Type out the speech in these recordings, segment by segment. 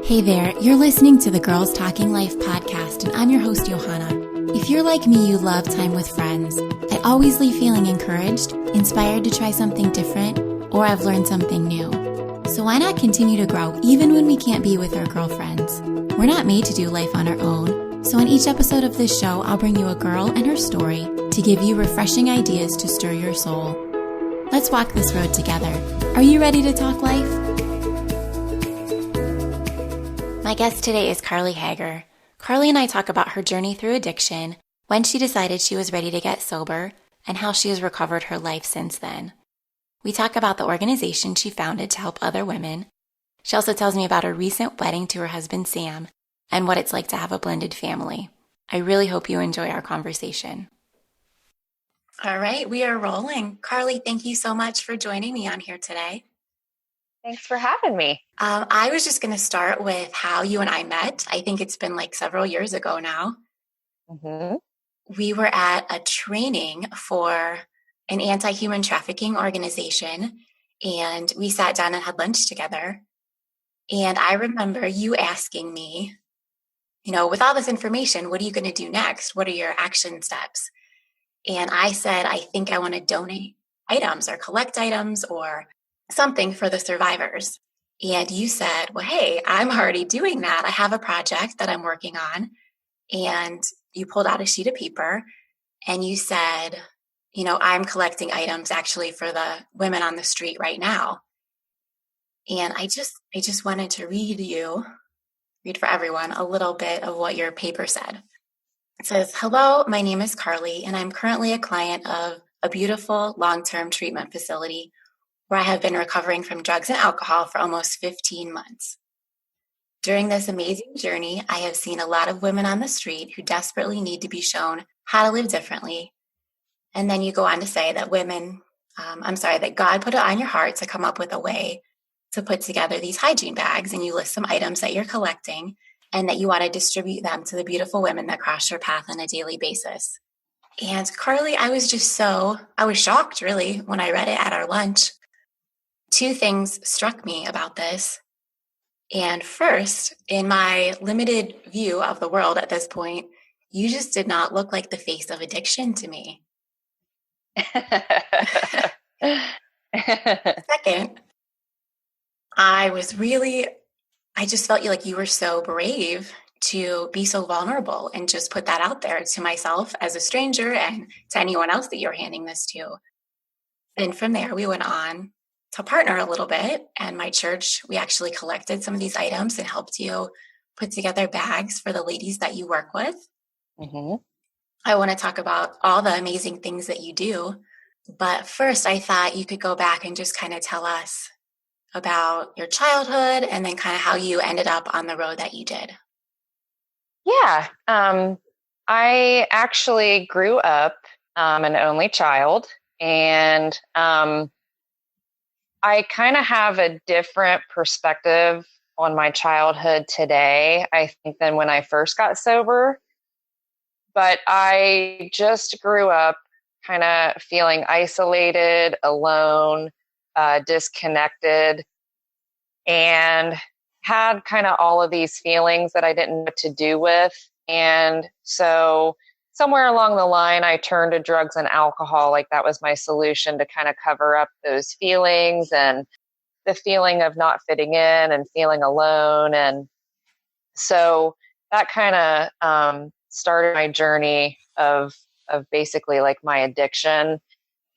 Hey there, you're listening to the Girls Talking Life podcast, and I'm your host, Johanna. If you're like me, you love time with friends. I always leave feeling encouraged, inspired to try something different, or I've learned something new. So why not continue to grow even when we can't be with our girlfriends? We're not made to do life on our own. So in each episode of this show, I'll bring you a girl and her story to give you refreshing ideas to stir your soul. Let's walk this road together. Are you ready to talk life? My guest today is Carly Hager. Carly and I talk about her journey through addiction, when she decided she was ready to get sober, and how she has recovered her life since then. We talk about the organization she founded to help other women. She also tells me about her recent wedding to her husband, Sam, and what it's like to have a blended family. I really hope you enjoy our conversation. All right, we are rolling. Carly, thank you so much for joining me on here today. Thanks for having me. I was just going to start with how you and I met. I think it's been like several years ago now. Mm-hmm. We were at a training for an anti-human trafficking organization, and we sat down and had lunch together. And I remember you asking me, with all this information, what are you going to do next? What are your action steps? And I said, I think I want to donate items or collect items or something for the survivors. And you said, well, hey, I'm already doing that. I have a project that I'm working on. And you pulled out a sheet of paper and you said, I'm collecting items actually for the women on the street right now. And I just wanted to read for everyone a little bit of what your paper said. It says, hello, my name is Carly, and I'm currently a client of a beautiful long-term treatment facility where I have been recovering from drugs and alcohol for almost 15 months. During this amazing journey, I have seen a lot of women on the street who desperately need to be shown how to live differently. And then you go on to say that that God put it on your heart to come up with a way to put together these hygiene bags, and you list some items that you're collecting and that you want to distribute them to the beautiful women that cross your path on a daily basis. And Carly, I was shocked really when I read it at our lunch. Two things struck me about this. And first, in my limited view of the world at this point, you just did not look like the face of addiction to me. Second, I just felt like you were so brave to be so vulnerable and just put that out there to myself as a stranger and to anyone else that you're handing this to. And from there, we went on to partner a little bit. And my church, we actually collected some of these items and helped you put together bags for the ladies that you work with. Mm-hmm. I want to talk about all the amazing things that you do. But first, I thought you could go back and just kind of tell us about your childhood and then kind of how you ended up on the road that you did. Yeah. I actually grew up an only child, and I kind of have a different perspective on my childhood today, I think, than when I first got sober. But I just grew up kind of feeling isolated, alone, disconnected, and had kind of all of these feelings that I didn't know what to do with. And so somewhere along the line, I turned to drugs and alcohol. Like that was my solution to kind of cover up those feelings and the feeling of not fitting in and feeling alone. And so that kind of started my journey of basically like my addiction.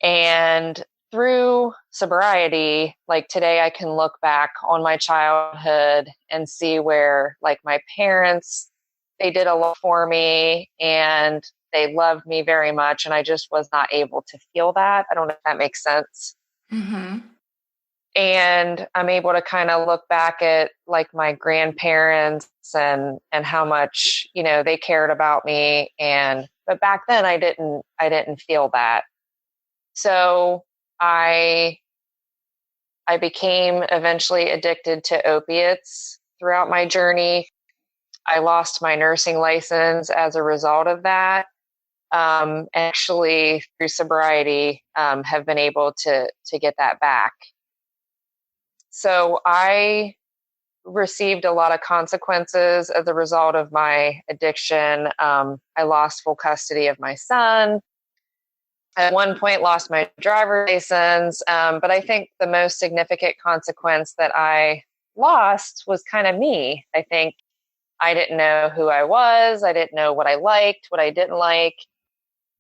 And through sobriety, like today I can look back on my childhood and see where like my parents, they did a lot for me and they loved me very much. And I just was not able to feel that. I don't know if that makes sense. Mm-hmm. And I'm able to kind of look back at like my grandparents and how much, they cared about me. But back then I didn't feel that. So I became eventually addicted to opiates throughout my journey. I lost my nursing license as a result of that. Actually, through sobriety, have been able to get that back. So I received a lot of consequences as a result of my addiction. I lost full custody of my son. At one point, lost my driver's license. But I think the most significant consequence that I lost was kind of me. I think I didn't know who I was. I didn't know what I liked, what I didn't like.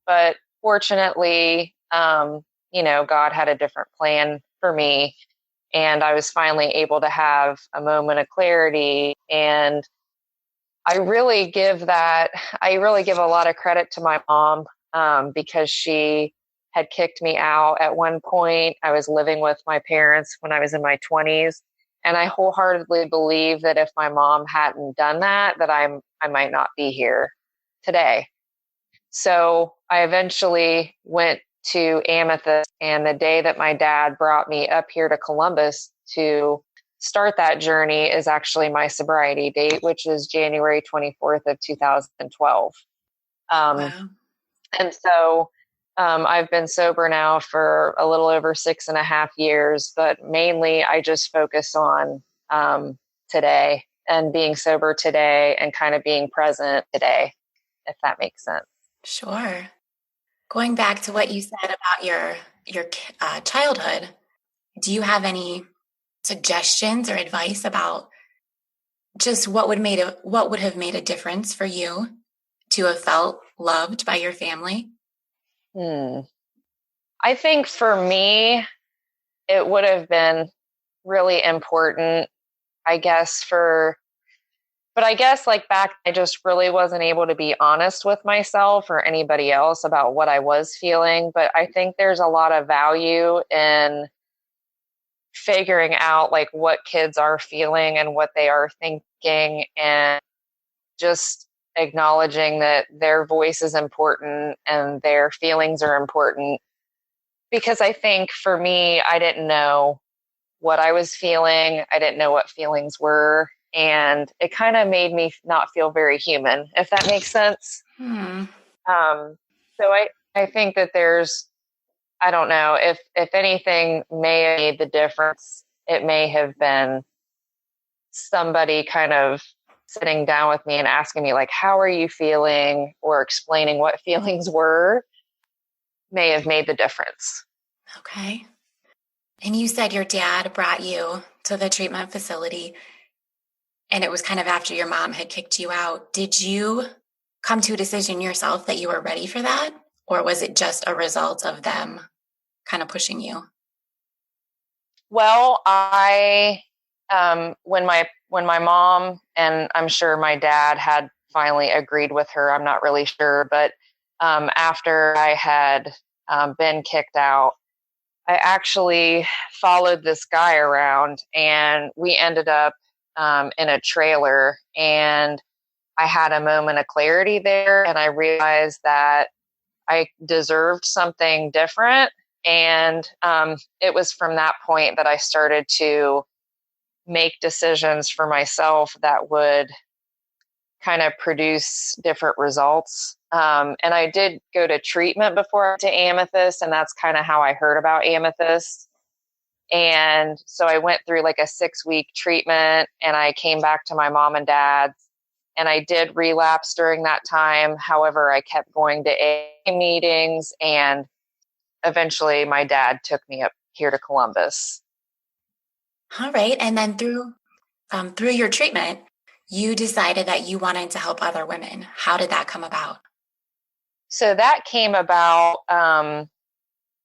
But fortunately, God had a different plan for me. And I was finally able to have a moment of clarity. And I really give a lot of credit to my mom, because she had kicked me out at one point. I was living with my parents when I was in my 20s. And I wholeheartedly believe that if my mom hadn't done that, I might not be here today. So I eventually went to Amethyst, and the day that my dad brought me up here to Columbus to start that journey is actually my sobriety date, which is January 24th of 2012. Wow. And so I've been sober now for a little over 6.5 years, but mainly I just focus on today and being sober today and kind of being present today, if that makes sense. Sure. Going back to what you said about your childhood, do you have any suggestions or advice about just what would have made a difference for you to have felt loved by your family? I think for me, it would have been really important, I guess, but I guess like back, I just really wasn't able to be honest with myself or anybody else about what I was feeling. But I think there's a lot of value in figuring out like what kids are feeling and what they are thinking, and just acknowledging that their voice is important and their feelings are important. Because I think for me, I didn't know what I was feeling. I didn't know what feelings were. And it kind of made me not feel very human, if that makes sense. So I think that I don't know, if anything may have made the difference, it may have been somebody kind of sitting down with me and asking me like, how are you feeling? Or explaining what feelings were may have made the difference. Okay. And you said your dad brought you to the treatment facility, and it was kind of after your mom had kicked you out. Did you come to a decision yourself that you were ready for that? Or was it just a result of them kind of pushing you? Well, when my mom, and I'm sure my dad had finally agreed with her, I'm not really sure, but after I had been kicked out, I actually followed this guy around, and we ended up in a trailer, and I had a moment of clarity there, and I realized that I deserved something different. And it was from that point that I started to make decisions for myself that would kind of produce different results. And I did go to treatment before I went to Amethyst, and that's kind of how I heard about Amethyst. And so I went through like a 6-week treatment, and I came back to my mom and dad's, and I did relapse during that time. However, I kept going to AA meetings, and eventually my dad took me up here to Columbus. All right. And then through your treatment, you decided that you wanted to help other women. How did that come about? So that came about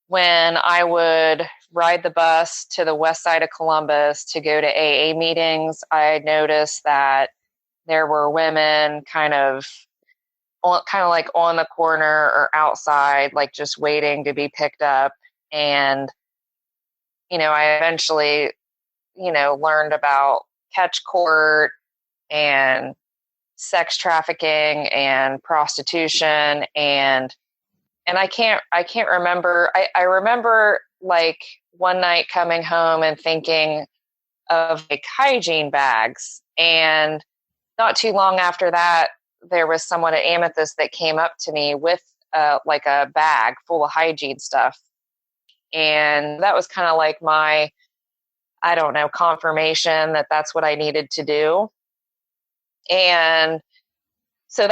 when I would ride the bus to the west side of Columbus to go to AA meetings. I noticed that there were women kind of like on the corner or outside, like just waiting to be picked up. And, I eventually, learned about catch court and sex trafficking and prostitution. And I can't remember. I remember like one night coming home and thinking of like hygiene bags. And not too long after that, there was someone at Amethyst that came up to me with like a bag full of hygiene stuff. And that was kind of like my I don't know, confirmation that that's what I needed to do. And so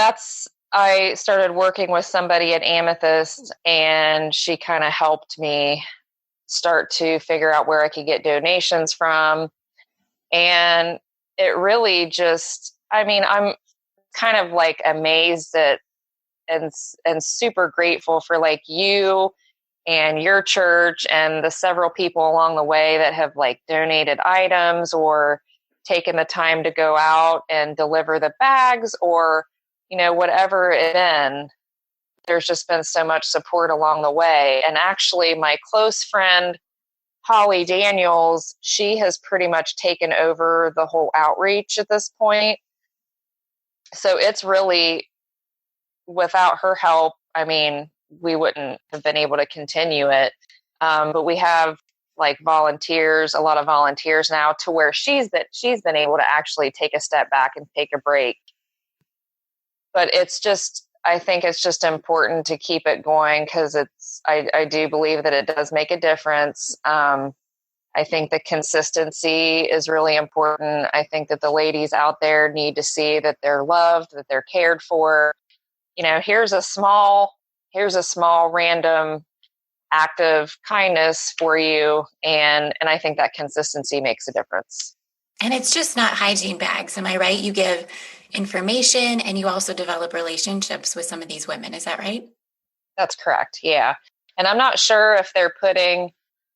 I started working with somebody at Amethyst, and she kind of helped me start to figure out where I could get donations from. And it really just, I mean, I'm kind of like amazed at and super grateful for like you and your church and the several people along the way that have like donated items or taken the time to go out and deliver the bags or, whatever it's been. There's just been so much support along the way. And actually, my close friend, Holly Daniels, she has pretty much taken over the whole outreach at this point. So it's really, without her help, I mean, we wouldn't have been able to continue it. But we have like volunteers, a lot of volunteers now, to where she's been able to actually take a step back and take a break. But I think it's just important to keep it going because I do believe that it does make a difference. I think the consistency is really important. I think that the ladies out there need to see that they're loved, that they're cared for. Here's a small random act of kindness for you. And I think that consistency makes a difference. And it's just not hygiene bags. Am I right? You give information and you also develop relationships with some of these women. Is that right? That's correct. Yeah. And I'm not sure if they're putting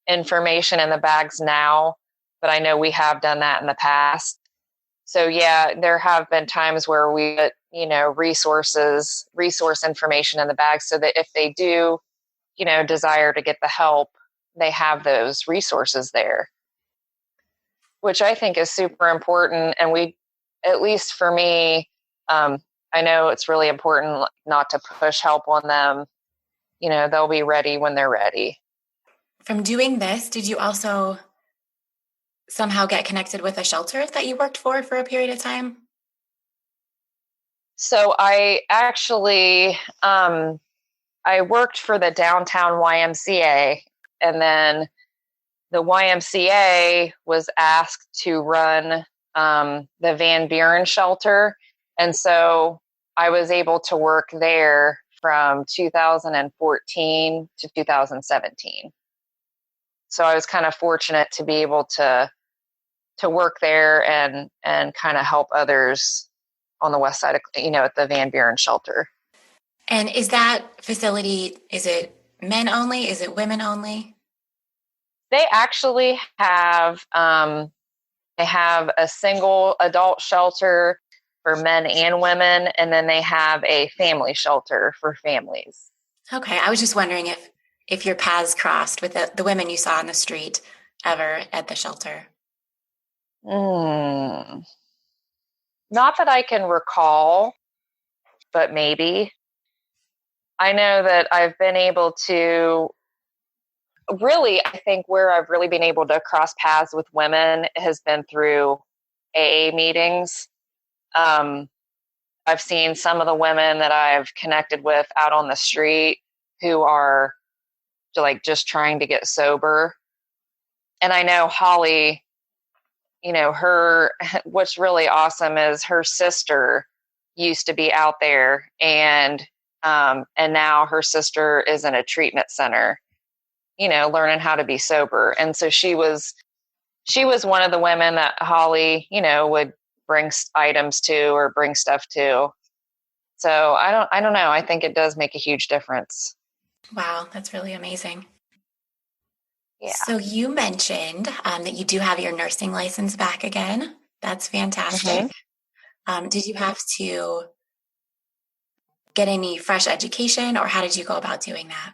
information in the bags now, but I know we have done that in the past. So yeah, there have been times where we put, resource information in the bag so that if they do, desire to get the help, they have those resources there, which I think is super important. And at least for me, I know it's really important not to push help on them. They'll be ready when they're ready. From doing this, did you also somehow get connected with a shelter that you worked for a period of time? So I actually, I worked for the downtown YMCA, and then the YMCA was asked to run the Van Buren shelter. And so I was able to work there from 2014 to 2017. So I was kind of fortunate to be able to work there and kind of help others on the west side of, at the Van Buren shelter. And is that facility, is it men only? Is it women only? They actually have, they have a single adult shelter for men and women, and then they have a family shelter for families. Okay. I was just wondering if your paths crossed with the women you saw on the street ever at the shelter. Not that I can recall, but maybe. I know that I've been able to really, I think where I've really been able to cross paths with women has been through AA meetings. I've seen some of the women that I've connected with out on the street who are like just trying to get sober. And I know Holly, what's really awesome is her sister used to be out there, and now her sister is in a treatment center, learning how to be sober. And so she was one of the women that Holly, would bring items to or bring stuff to. So I don't know. I think it does make a huge difference. Wow, that's really amazing. Yeah. So you mentioned that you do have your nursing license back again. That's fantastic. Did you have to get any fresh education, or how did you go about doing that?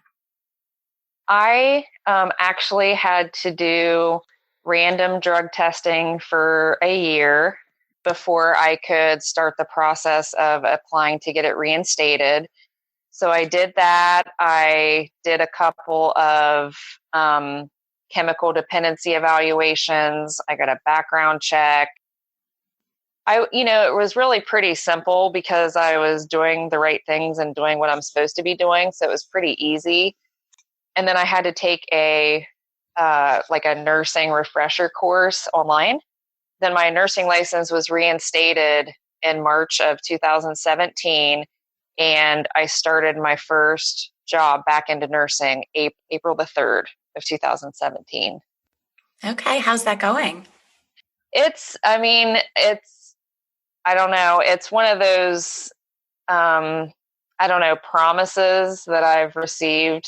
I actually had to do random drug testing for a year before I could start the process of applying to get it reinstated. So I did that. I did a couple of chemical dependency evaluations. I got a background check. It was really pretty simple because I was doing the right things and doing what I'm supposed to be doing. So it was pretty easy. And then I had to take a like a nursing refresher course online. Then my nursing license was reinstated in March of 2017, and I started my first job back into nursing April the 3rd of 2017. Okay, how's that going? I don't know, it's one of those, I don't know, promises that I've received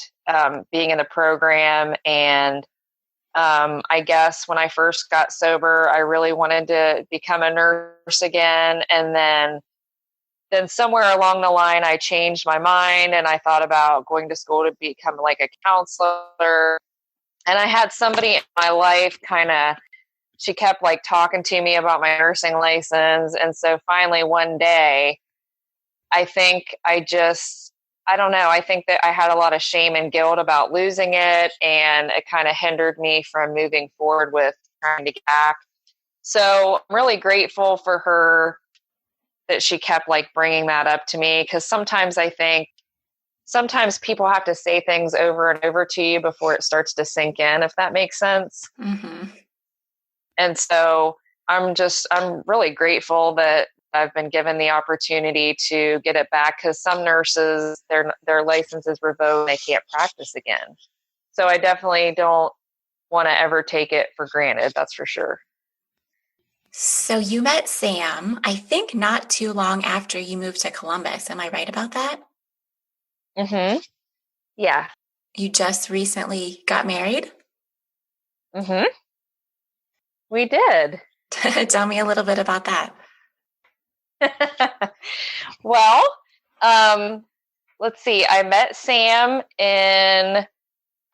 being in the program. And I guess when I first got sober, I really wanted to become a nurse again. And then somewhere along the line, I changed my mind and I thought about going to school to become like a counselor. And I had somebody in my life she kept like talking to me about my nursing license. And so finally one day, I think I don't know, I think that I had a lot of shame and guilt about losing it. And it kind of hindered me from moving forward with trying to get back. So I'm really grateful for her that she kept like bringing that up to me. Cause sometimes I think sometimes people have to say things over and over to you before it starts to sink in, if that makes sense. Mm-hmm. And so I'm really grateful that I've been given the opportunity to get it back, because some nurses, their license is revoked, they can't practice again. So I definitely don't want to ever take it for granted. That's for sure. So you met Sam, I think not too long after you moved to Columbus. Am I right about that? Mm-hmm. Yeah. You just recently got married? Mm-hmm. We did. Tell me a little bit about that. Well, let's see. I met Sam in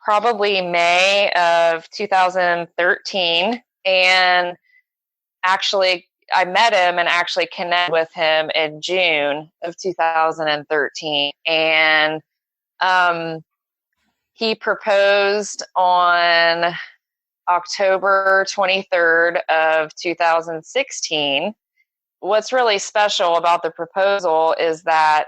probably May of 2013. And actually, I met him and actually connected with him in June of 2013. And he proposed on October 23rd of 2016. What's really special about the proposal is that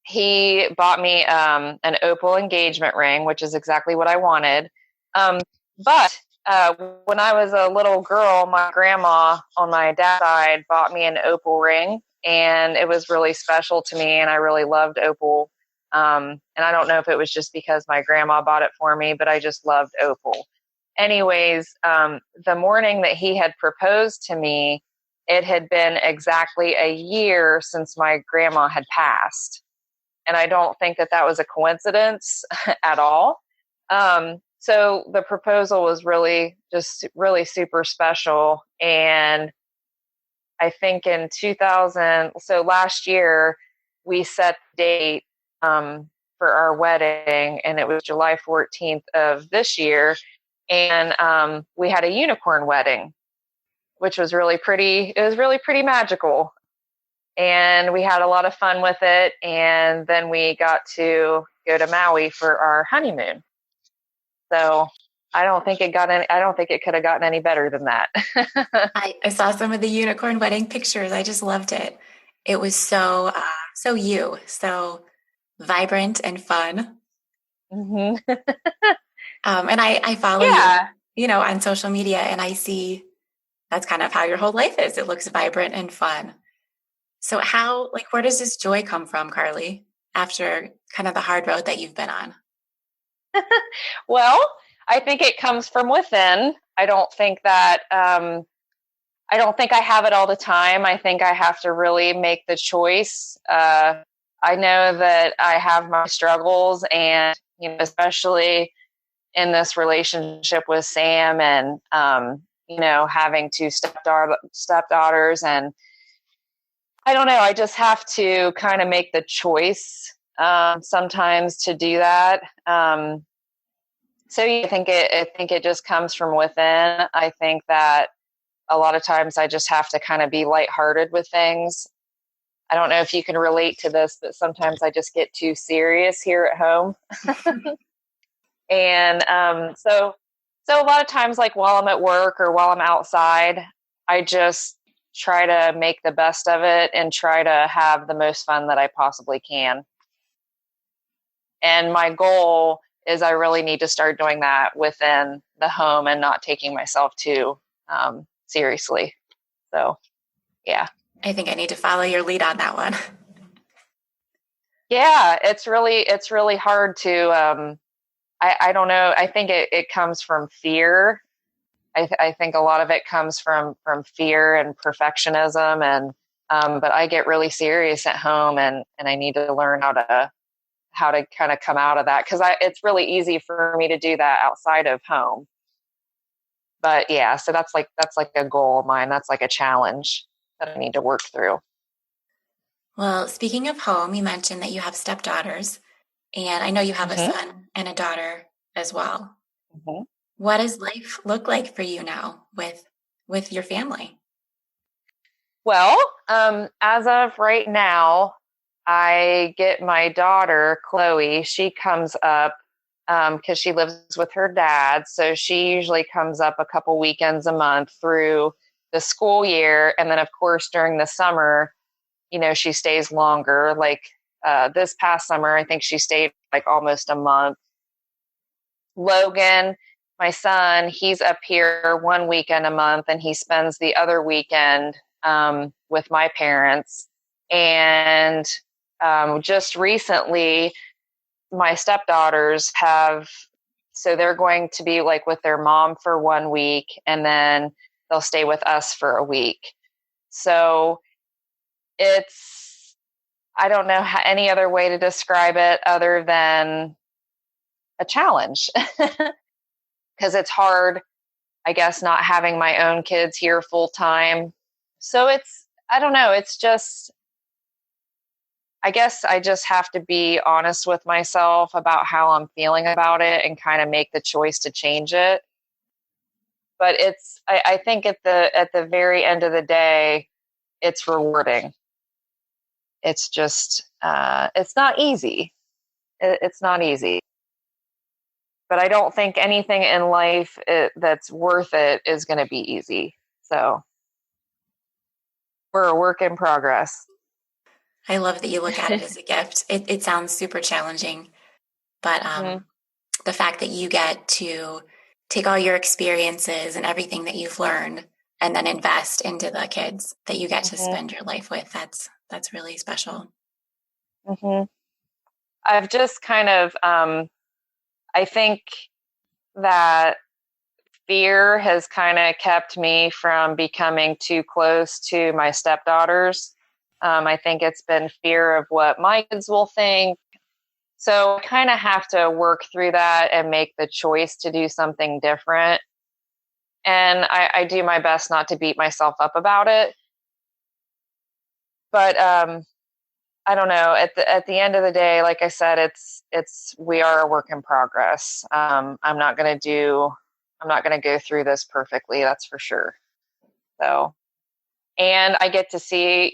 he bought me an opal engagement ring, which is exactly what I wanted. But when I was a little girl, my grandma on my dad's side bought me an opal ring, and it was really special to me, and I really loved opal. And I don't know if it was just because my grandma bought it for me, but I just loved opal. Anyways, the morning that he had proposed to me, it had been exactly a year since my grandma had passed. And I don't think that was a coincidence at all. So the proposal was really super special. And I think in 2000, so last year, we set the date for our wedding, and it was July 14th of this year. And we had a unicorn wedding, which was really pretty. It was really pretty magical. And we had a lot of fun with it. And then we got to go to Maui for our honeymoon. So I don't think it could have gotten any better than that. I saw some of the unicorn wedding pictures. I just loved it. It was so vibrant and fun. Mm-hmm. And I follow Yeah. you, on social media, and I see that's kind of how your whole life is. It looks vibrant and fun. So where does this joy come from, Carly, after kind of the hard road that you've been on? Well, I think it comes from within. I don't think I have it all the time. I think I have to really make the choice. I know that I have my struggles, and especially in this relationship with Sam, and having two stepdaughters, and I don't know. I just have to kind of make the choice sometimes to do that. So I think it just comes from within. I think that a lot of times I just have to kind of be lighthearted with things. I don't know if you can relate to this, but sometimes I just get too serious here at home. And so a lot of times, like while I'm at work or while I'm outside, I just try to make the best of it and try to have the most fun that I possibly can. And my goal is I really need to start doing that within the home and not taking myself too seriously. So, yeah. I think I need to follow your lead on that one. Yeah, it's really hard to, I don't know. I think it comes from fear. I think a lot of it comes from fear and perfectionism, and but I get really serious at home, and I need to learn how to kind of come out of that, because it's really easy for me to do that outside of home. But yeah, so that's like a goal of mine. That's like a challenge that I need to work through. Well, speaking of home, you mentioned that you have stepdaughters, and I know you have a Hmm. son and a daughter as well. Hmm. What does life look like for you now with your family? Well, as of right now, I get my daughter Chloe. She comes up because she lives with her dad, so she usually comes up a couple weekends a month through the school year, and then of course during the summer, she stays longer. Like this past summer, I think she stayed like almost a month. Logan, my son, he's up here one weekend a month, and he spends the other weekend with my parents. And just recently, my stepdaughters so they're going to be like with their mom for one week, and then they'll stay with us for a week. So I don't know any other way to describe it other than a challenge, because it's hard, I guess, not having my own kids here full time. So I don't know, it's just, I guess I just have to be honest with myself about how I'm feeling about it and kind of make the choice to change it. But I think at the very end of the day, it's rewarding. It's just, it's not easy. It's not easy. But I don't think anything in life that's worth it is going to be easy. So we're a work in progress. I love that you look at it as a gift. It sounds super challenging, but Mm-hmm. the fact that you get to take all your experiences and everything that you've learned and then invest into the kids that you get to Mm-hmm. spend your life with, that's really special. Mm-hmm. I've just kind of, I think that fear has kind of kept me from becoming too close to my stepdaughters. I think it's been fear of what my kids will think. So I kind of have to work through that and make the choice to do something different. And I do my best not to beat myself up about it. But I don't know. At the end of the day, like I said, we are a work in progress. I'm not gonna go through this perfectly. That's for sure. So, and I get to see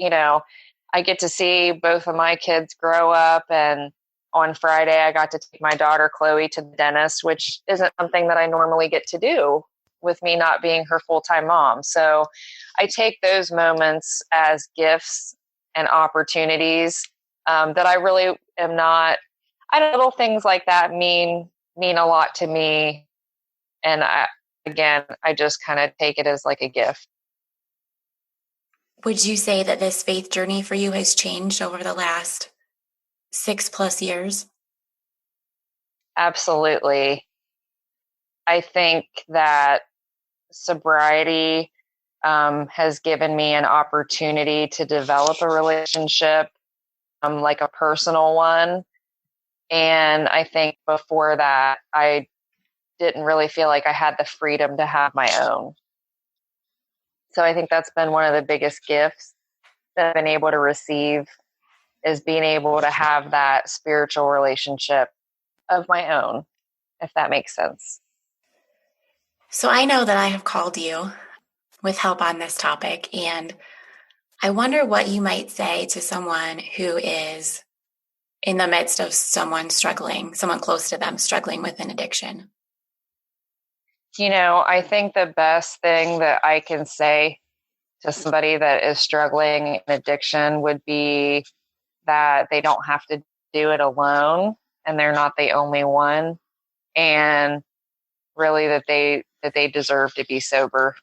both of my kids grow up. And on Friday, I got to take my daughter Chloe to the dentist, which isn't something that I normally get to do with me not being her full time mom. So, I take those moments as gifts and opportunities that I really am not. Little things like that mean a lot to me, and I just kind of take it as like a gift. Would you say that this faith journey for you has changed over the last 6+ years? Absolutely. I think that sobriety has given me an opportunity to develop a relationship, like a personal one. And I think before that, I didn't really feel like I had the freedom to have my own. So I think that's been one of the biggest gifts that I've been able to receive, is being able to have that spiritual relationship of my own, if that makes sense. So I know that I have called you with help on this topic, and I wonder what you might say to someone who is in the midst of someone struggling, someone close to them struggling with an addiction. I think the best thing that I can say to somebody that is struggling in addiction would be that they don't have to do it alone, and they're not the only one. and really that they deserve to be sober.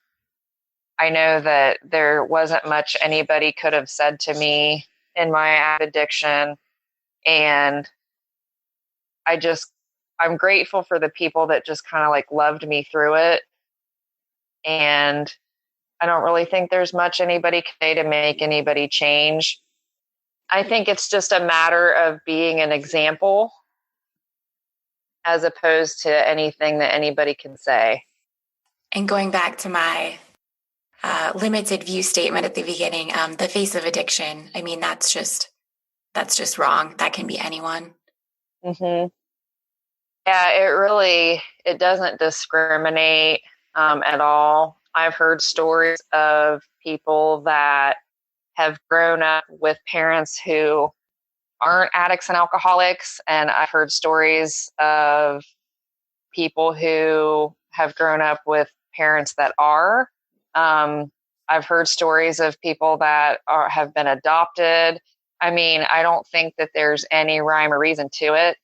I know that there wasn't much anybody could have said to me in my addiction, and I just I'm grateful for the people that just kind of like loved me through it. And I don't really think there's much anybody can say to make anybody change. I think it's just a matter of being an example as opposed to anything that anybody can say. And going back to my limited view statement at the beginning, the face of addiction. I mean, that's just wrong. That can be anyone. Mm-hmm. Yeah, it doesn't discriminate at all. I've heard stories of people that have grown up with parents who aren't addicts and alcoholics, and I've heard stories of people who have grown up with parents that are. Um, I've heard stories of people that have been adopted. I mean, I don't think that there's any rhyme or reason to it,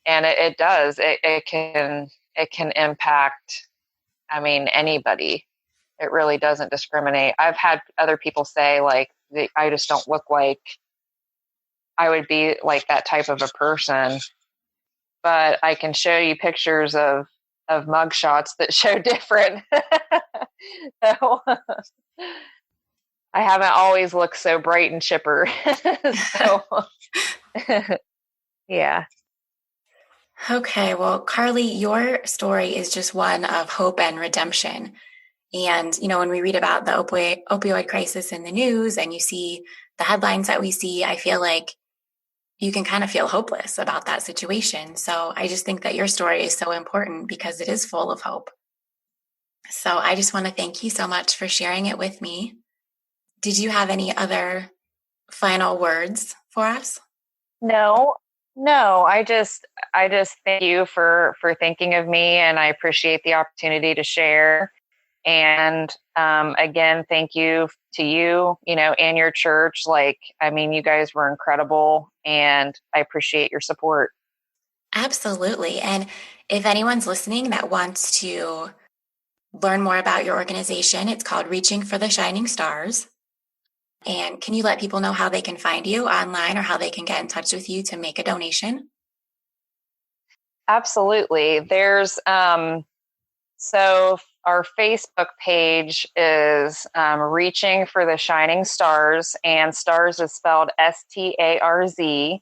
and it does. It can impact. I mean, anybody. It really doesn't discriminate. I've had other people say like, I just don't look like I would be like that type of a person, but I can show you pictures of mugshots that show different. So I haven't always looked so bright and chipper. So yeah. Okay, well, Carly, your story is just one of hope and redemption. And, when we read about the opioid crisis in the news and you see the headlines that we see, I feel like you can kind of feel hopeless about that situation. So I just think that your story is so important because it is full of hope. So I just want to thank you so much for sharing it with me. Did you have any other final words for us? No, no, I just thank you for thinking of me, and I appreciate the opportunity to share. And again, thank you to you, and your church. Like, I mean, you guys were incredible, and I appreciate your support. Absolutely. And if anyone's listening that wants to learn more about your organization, it's called Reaching for the Shining Stars. And can you let people know how they can find you online or how they can get in touch with you to make a donation? Absolutely. So our Facebook page is Reaching for the Shining Stars, and stars is spelled STARZ.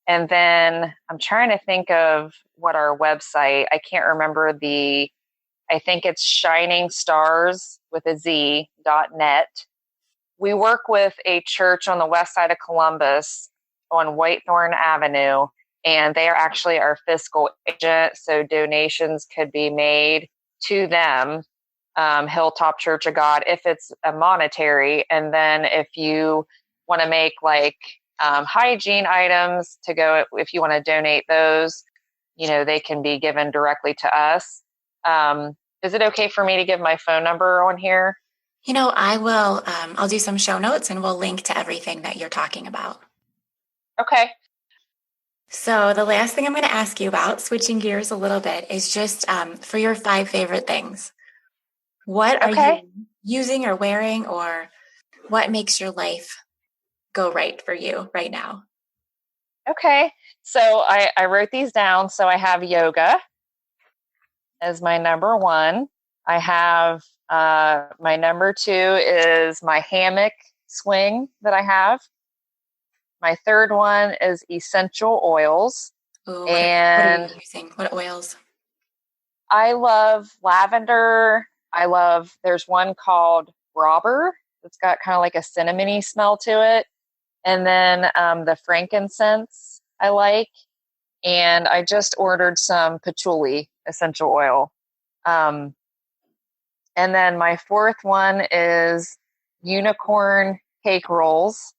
And then I'm trying to think of what our website, I can't remember I think it's Shining Stars with a Z.net. We work with a church on the west side of Columbus on Whitethorn Avenue, and they are actually our fiscal agent. So donations could be made to them, Hilltop Church of God, if it's a monetary. And then if you want to make like hygiene items to go, if you want to donate those, they can be given directly to us. Is it okay for me to give my phone number on here? I will, I'll do some show notes and we'll link to everything that you're talking about. Okay. So the last thing I'm going to ask you about, switching gears a little bit, is just for your 5 favorite things. What are Okay. you using or wearing, or what makes your life go right for you right now? Okay. So I wrote these down. So I have yoga as my number 1. I have my number 2 is my hammock swing that I have. My third one is essential oils. Ooh, what are you And using? What oils? I love lavender. There's one called Robber. It's got kind of like a cinnamony smell to it. And then the frankincense I like. And I just ordered some patchouli essential oil. And then my fourth one is unicorn cake rolls.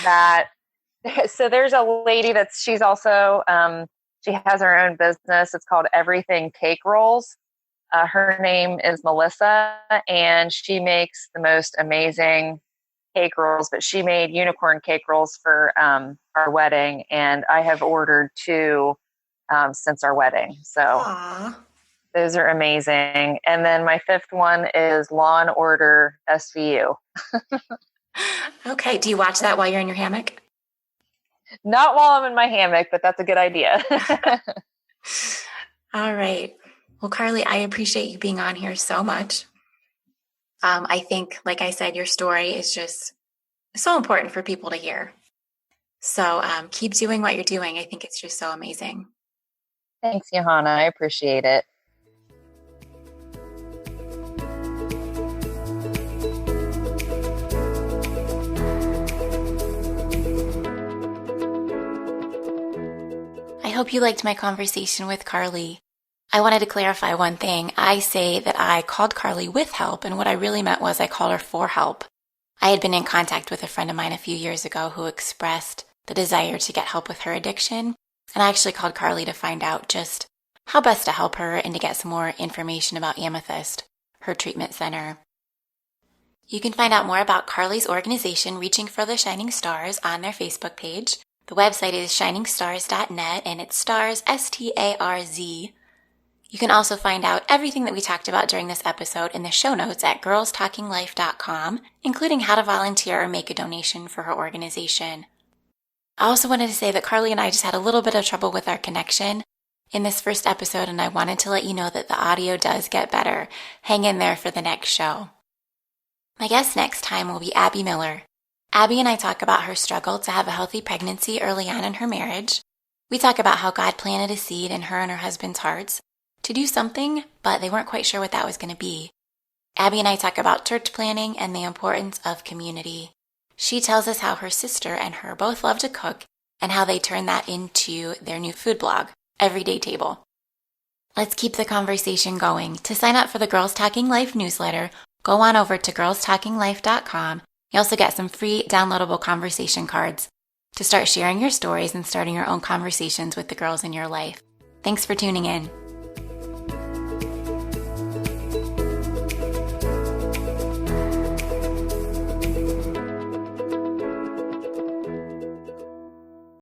That so there's a lady she's also she has her own business. It's called Everything Cake Rolls. Her name is Melissa, and she makes the most amazing cake rolls. But she made unicorn cake rolls for our wedding, and I have ordered 2 since our wedding. So Aw. those are amazing. And then my fifth one is Law and Order SVU. Okay. Do you watch that while you're in your hammock? Not while I'm in my hammock, but that's a good idea. All right. Well, Carly, I appreciate you being on here so much. I think, like I said, your story is just so important for people to hear. So keep doing what you're doing. I think it's just so amazing. Thanks, Johanna. I appreciate it. I hope you liked my conversation with Carly. I wanted to clarify one thing. I say that I called Carly with help, and what I really meant was I called her for help. I had been in contact with a friend of mine a few years ago who expressed the desire to get help with her addiction, and I actually called Carly to find out just how best to help her and to get some more information about Amethyst, her treatment center. You can find out more about Carly's organization, Reaching for the Shining Stars, on their Facebook page. The website is shiningstarz.net, and it's stars, S-T-A-R-Z. You can also find out everything that we talked about during this episode in the show notes at girlstalkinglife.com, including how to volunteer or make a donation for her organization. I also wanted to say that Carly and I just had a little bit of trouble with our connection in this first episode, and I wanted to let you know that the audio does get better. Hang in there for the next show. My guest next time will be Abby Miller. Abby and I talk about her struggle to have a healthy pregnancy early on in her marriage. We talk about how God planted a seed in her and her husband's hearts to do something, but they weren't quite sure what that was going to be. Abby and I talk about church planning and the importance of community. She tells us how her sister and her both love to cook and how they turn that into their new food blog, Everyday Table. Let's keep the conversation going. To sign up for the Girls Talking Life newsletter, go on over to girlstalkinglife.com. You also get some free downloadable conversation cards to start sharing your stories and starting your own conversations with the girls in your life. Thanks for tuning in.